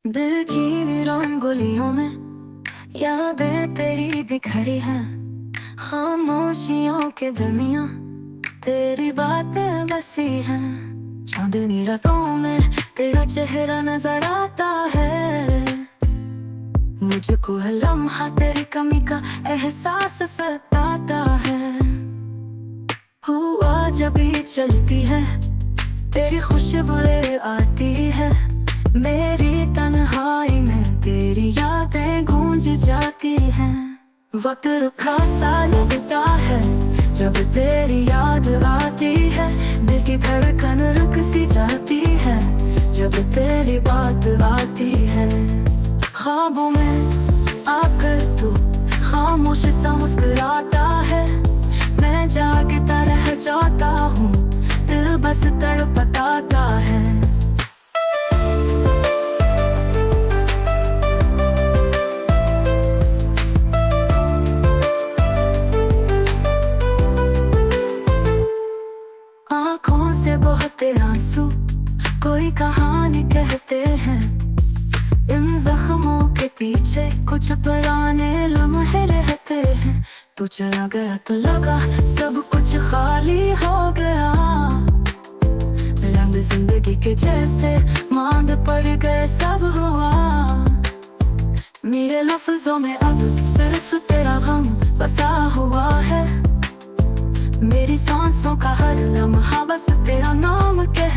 दिल की वीरान गलियों में यादें तेरी बिखरी हैं। खामोशियों के दरमियां तेरी बातें बसी हैं। चांदनी रातों में तेरा चेहरा नजर आता है। मुझको हर लम्हा तेरी कमी का एहसास सताता है। हुआ जब भी चलती है तेरी खुशबू आती है। मेरी तन्हाई में तेरी यादें गूंज जाती हैं। वक्त रुका सा लगता है जब तेरी याद आती है। दिल की धड़कन रुक सी जाती है जब तेरी बात आती है। ख्वाबों में आकर तू खामोश सा मुस्कुराता है। मैं जागता रह जाता हूँ, दिल बस तड़पता है। आँखों से बहते आंसू कोई कहानी कहते हैं। इन जख्मों के पीछे कुछ पुराने लम्हे रहते हैं। तू चला गया तो लगा सब कुछ खाली हो गया। रंग जिंदगी के जैसे मांद पड़ गए सब हुआ। मेरे लफ्जों में अब सिर्फ तेरा गम बसा हुआ है। मेरी सांसों का हर लम्हा बस तेरा नाम कह